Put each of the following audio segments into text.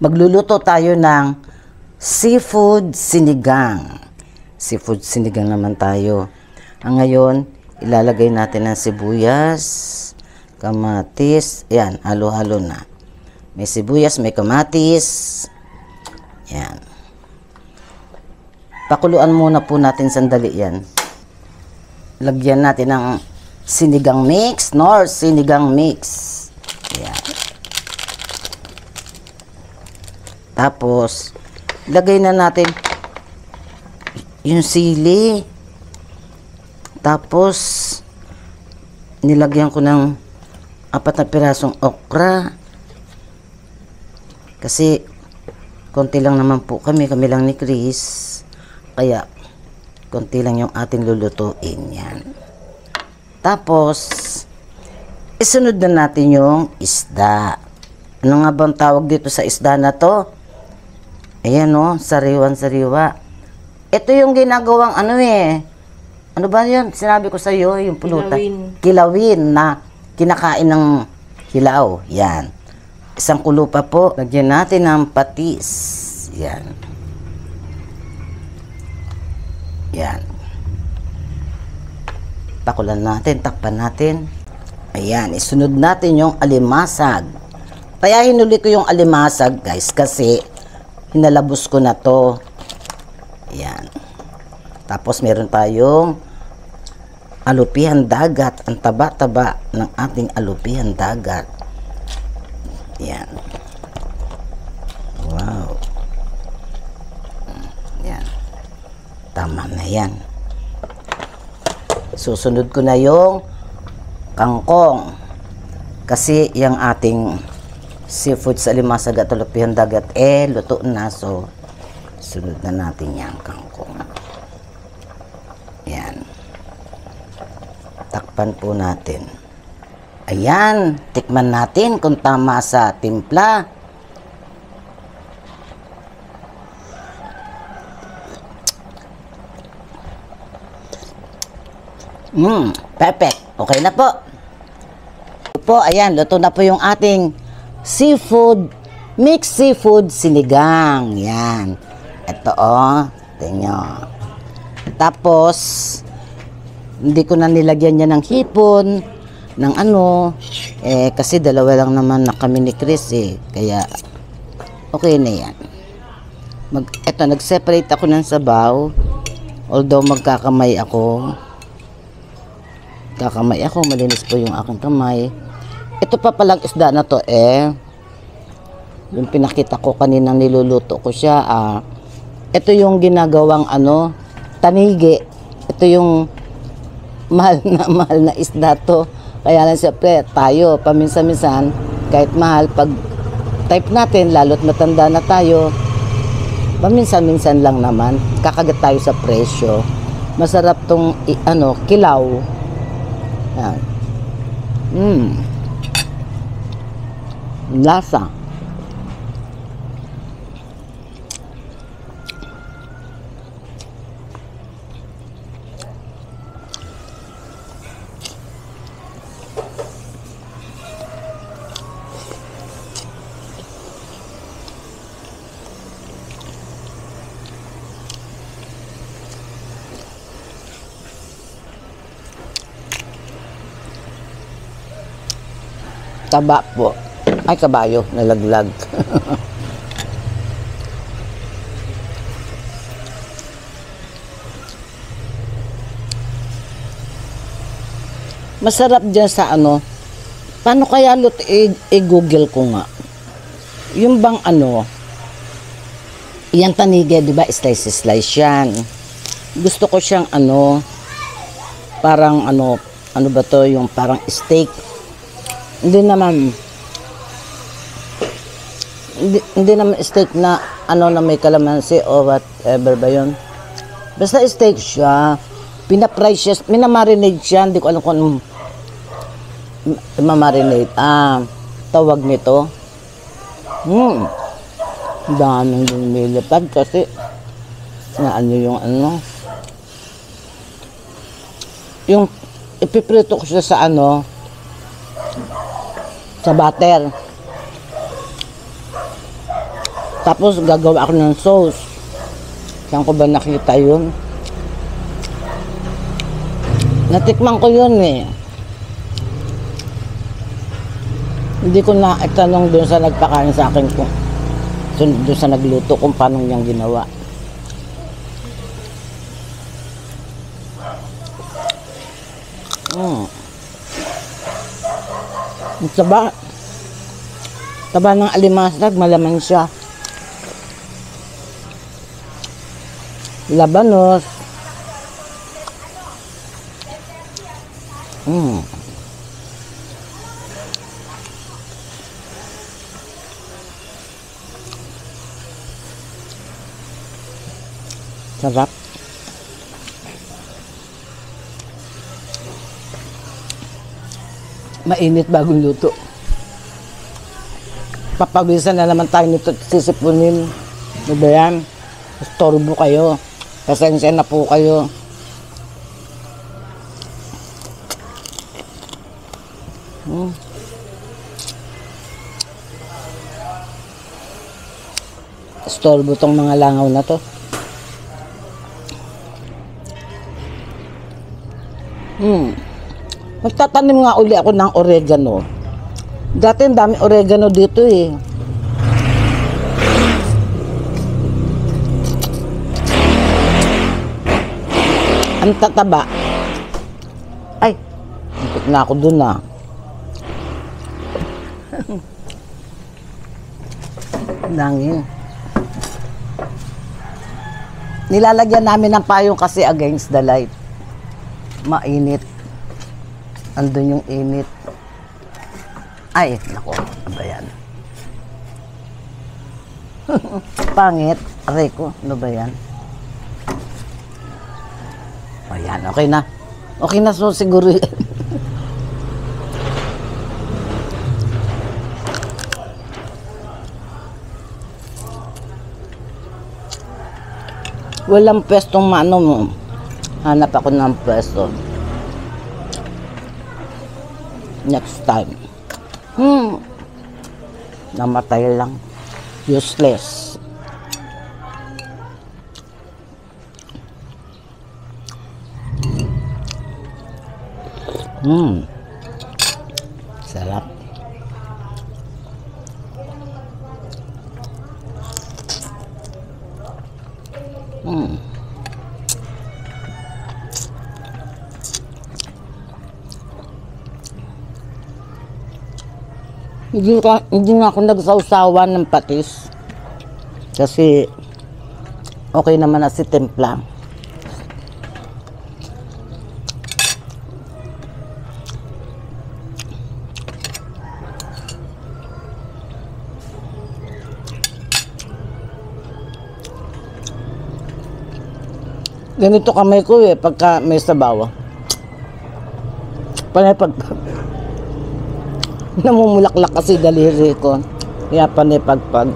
Magluluto tayo ng seafood sinigang. Seafood sinigang naman tayo. Ngayon, ilalagay natin ang sibuyas, kamatis. Yan, halo-halo na. May sibuyas, may kamatis. Yan. Pakuluan muna po natin sandali yan. Lagyan natin ng sinigang mix, sinigang mix. Yan. Tapos, lagay na natin yung sili. Tapos, nilagyan ko ng 4 na pirasong okra. Kasi, konti lang naman po kami lang ni Chris. Kaya, konti lang yung ating lulutuin yan. Tapos, isunod na natin yung isda. Ano nga bang tawag dito sa isda na to? Ayan o, sariwan-sariwa. Ito yung ginagawang ano eh. Ano ba yun? Sinabi ko sa iyo, yung pulutan. Kilawin na kinakain ng hilaw. Yan. Isang kulo pa po. Lagyan natin ng patis. Yan. Yan. Pakulan natin, takpan natin. Ayan, isunod natin yung alimasag. Kaya hinuli ko yung alimasag, guys, kasi hinalabos ko na to. Ayan. Tapos meron tayong alupihan dagat. Ang taba-taba ng ating alupihan dagat. Ayan. Wow. Ayan. Tama na yan. Susunod ko na yung kangkong. Kasi yung ating seafood sa limasag at alupihan dagat, luto na. So, sunod na natin yung kangkong. Yan. Takpan po natin. Ayan. Tikman natin kung tama sa timpla. Perfect. Okay na po. Ayan, luto na po yung ating seafood, mixed seafood sinigang. Yan. Ito tingnan. Tapos, hindi ko na nilagyan niya ng hipon, ng ano, kasi dalawa lang naman na kami ni Chris Kaya, okay na yan. Ito, nag-separate ako ng sabaw. Although magkakamay ako. Malinis po yung aking kamay. Ito pa palang isda na to yung pinakita ko kanina, niluluto ko siya. Ito yung ginagawang tanigi. Ito yung mahal na isda to. Kaya lang siyempre tayo, paminsan-minsan, kahit mahal, pag type natin, lalo't matanda na tayo, paminsan-minsan lang naman, kakagat tayo sa presyo. Masarap tong kilaw. Yan. Lasa. Taba po. Ay, kabayo. Nalaglag. Masarap dyan sa paano kaya i-google ko nga. Yung bang yan tanige, di ba? Slice yan. Gusto ko siyang parang ano ba to? Yung parang steak. Hindi naman steak na na may kalamansi o whatever ba yun. Basta steak siya. Pinapry siya. Minamarinate siya. Hindi ko alam kung mamarinate. Tawag nito. Daming lumilipad kasi yung ipiprito ko siya sa sa butter. Tapos gagawa ako ng sauce. Saan ko ba nakita yun? Natikman ko yun eh. Hindi ko na itanong doon sa nagpakain sa akin kung doon sa nagluto kung paano niyang ginawa. Ang taba. Taba ng alimasag, malaman siya. Labanos. Sarap. Mainit bagong luto. Papawisan na naman tayo nito, sisipunin. Ano ba yan? Istorbo kayo. Pasensya na po kayo. Istorbo tong mga langaw na to. Magtatanim nga uli ako ng oregano. Dati ang dami oregano dito eh. Ang tataba. Ay, ikot na ako dun ah. Nangin. Nilalagyan namin ng payong kasi against the light. Mainit. Andun yung init. Ay, nako, ano ba yan? Pangit. Aray ko, ano ba yan? Ayan, okay na. Okay na, so siguro yan. Walang pwestong maano mo. Hanap ako ng pwesto. Next time. Namatay lang. Useless. Sarap. Hindi nga ako nagsawsawan ng patis. Kasi okay naman na si timpla. Ganito kamay ko eh, pagka may sabaw. Panay pag namumulaklak kasi daliri ko. Kaya panay pagpag.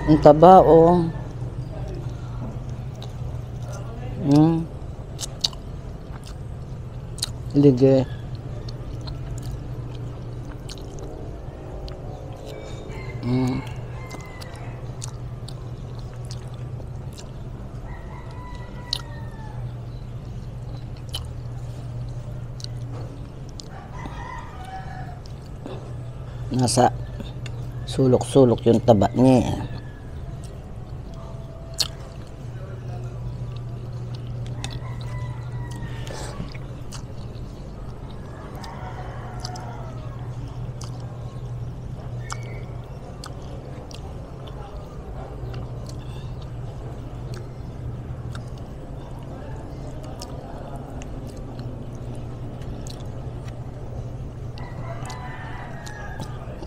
Ang taba oh. Lige. Nasa sulok-sulok yung taba niya.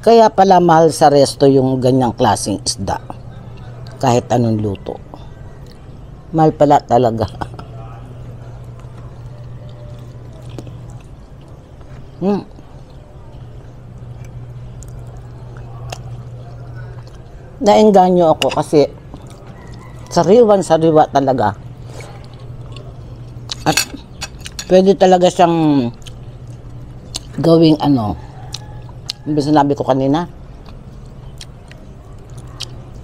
Kaya pala mahal sa resto yung ganyang klaseng isda. Kahit anong luto. Mahal pala talaga. naengganyo ako kasi sariwa talaga. At pwede talaga siyang gawing ano, yung sinabi ko kanina,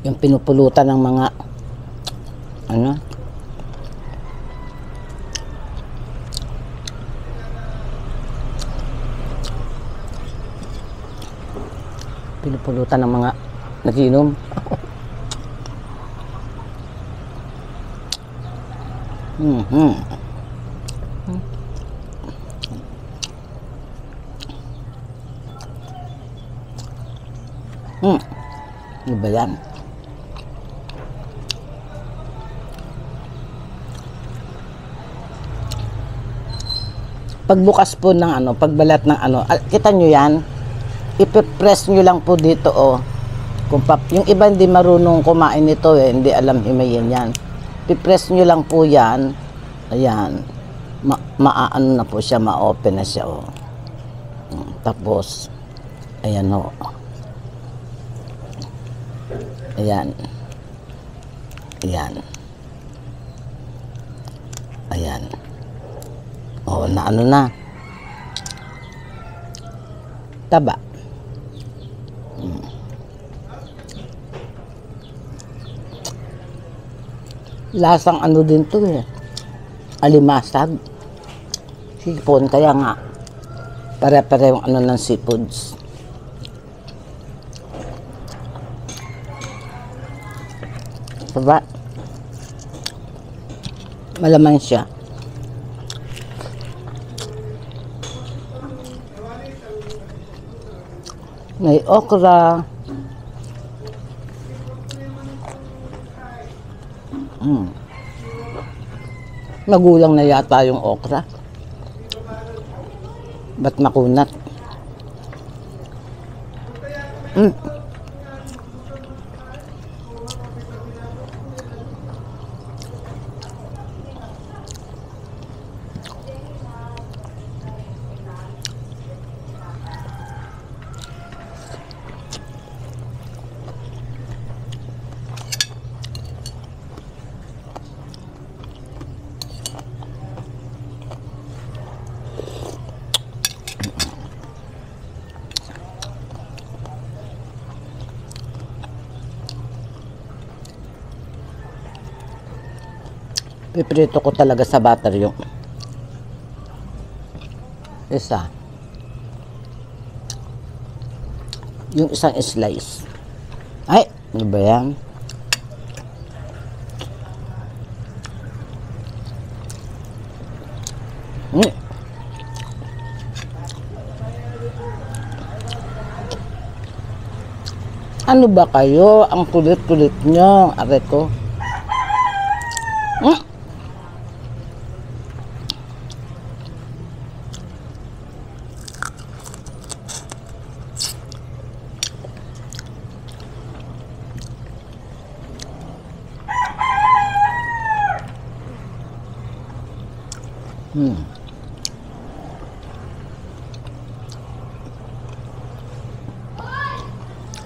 yung pinupulutan ng mga ano, pinupulutan ng mga nagiinom. Ano ba yan? Pagbukas po ng ano, pagbalat ng ano, kita nyo yan? Ipipress nyo lang po dito, oh. Yung iba hindi marunong kumain nito eh, hindi alam himayin yan. Pipress nyo lang po yan. Ayan. Maaano na po siya, ma-open na siya, oh. Tapos, ayan, oh. Ayan. Ayan. Ayan. Oh, na ano na. Taba. Lasang ano din to eh. Alimasag. Sipon, kaya nga. Pare-pare yung ano ng seafoods. Diba? Malaman siya. May okra. Magulang na yata yung okra. Ba't makunat? Piprito ko talaga sa butter yung isa. Yung isang slice. Ay, ano ba yan? Ano ba kayo? Ang kulit-kulit nyo. Aray ko.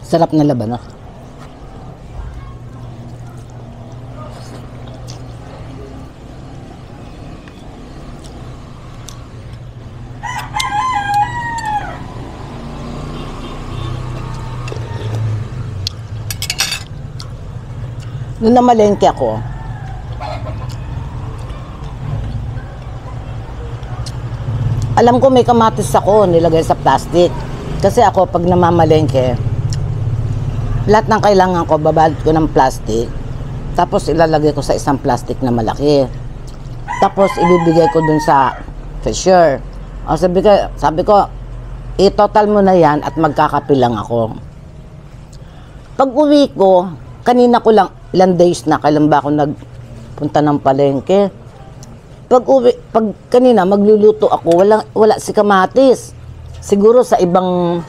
Sarap na laban, ah. Nung namalengke ako, alam ko may kamatis ako nilagay sa plastic. Kasi ako pag namamalengke, lahat ng kailangan ko, babalot ko ng plastic. Tapos ilalagay ko sa isang plastic na malaki. Tapos ibibigay ko dun sa cashier. O sabi ko, i-total mo na yan at magkakape lang ako. Pag uwi ko, kanina ko lang, ilang days na, kailan ba ako nagpunta ng palengke. Pag kanina magluluto ako, wala si kamatis. Siguro sa ibang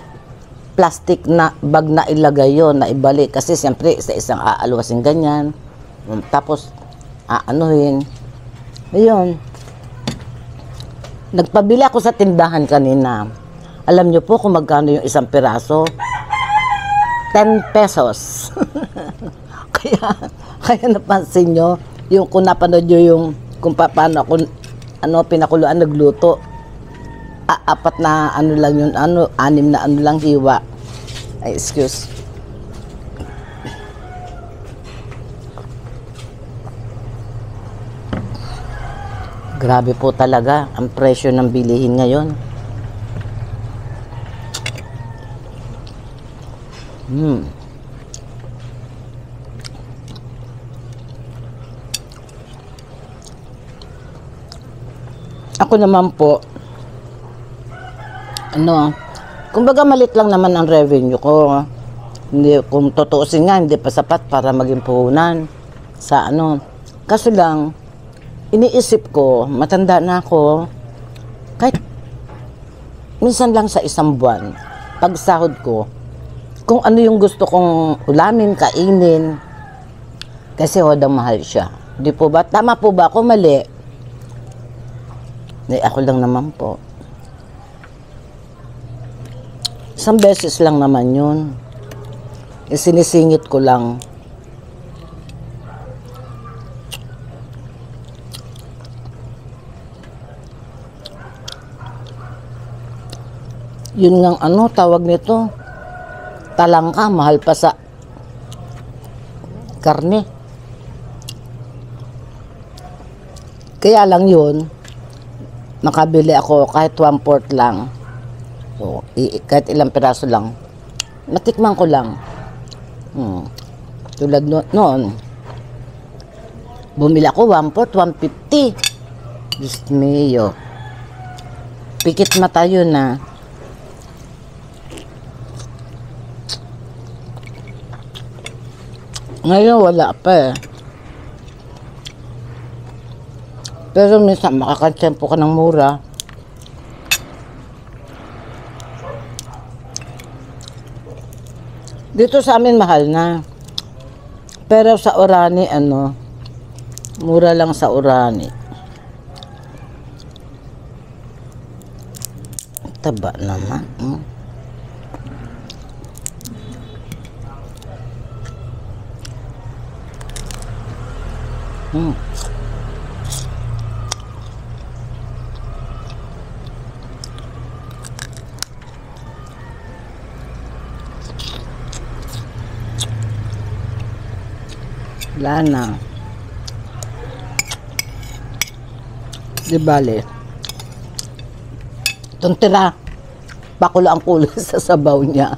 plastic na bag na ilagay yon, na ibalik. Kasi siyempre sa isang aalwasin ganyan. Tapos aanuhin. Ayun. Nagpabili ako sa tindahan kanina. Alam nyo po kung magkano yung isang piraso? 10 pesos. kaya, kaya napansin nyo, yung kung napanood nyo yung kung paano ako pinakuluan nagluto. Apat na ano lang yun, anim na ano lang hiwa. Ay, excuse. Grabe po talaga ang presyo ng bilihin ngayon. Ako naman po, kumbaga malit lang naman ang revenue ko. Hindi, kung tutuusin nga, hindi pa sapat para maging puhunan sa Kaso lang, iniisip ko, matanda na ako, kahit minsan lang sa isang buwan, pag sahod ko, kung ano yung gusto kong ulamin, kainin, kasi hodang mahal siya. Di po ba? Tama po ba ako? Mali? Ako lang naman po. Isang beses lang naman yun. Sinisingit ko lang. Yun ngang tawag nito, talangka, mahal pa sa karne. Kaya lang yun, makabili ako kahit 1/4 lang. So, kahit ilang piraso lang. Natikman ko lang. Tulad noon, bumili ako 1/4, 150. Diyos mio. Pikit mata yun na. Ngayon wala pa eh. Pero minsan makakatsempo ka ng mura. Dito sa amin mahal na. Pero sa Orani mura lang sa Orani. Taba naman. Wala na. Di bale. Itong tira, pakulo ang kulay sa sabaw niya.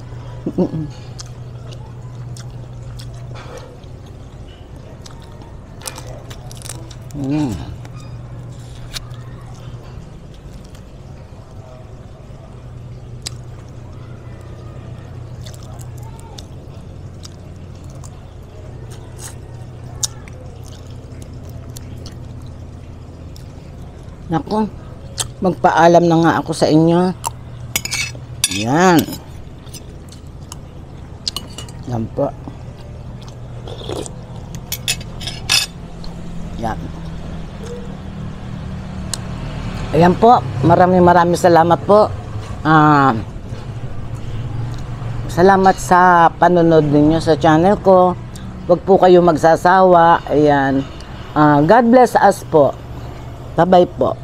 Naku, magpaalam na nga ako sa inyo. Yan. Yan po. Yan. Ayan po. Maraming salamat po. Salamat sa panonood ninyo sa channel ko. Huwag po kayo magsasawa. Ayan. God bless us po. Bye-bye po.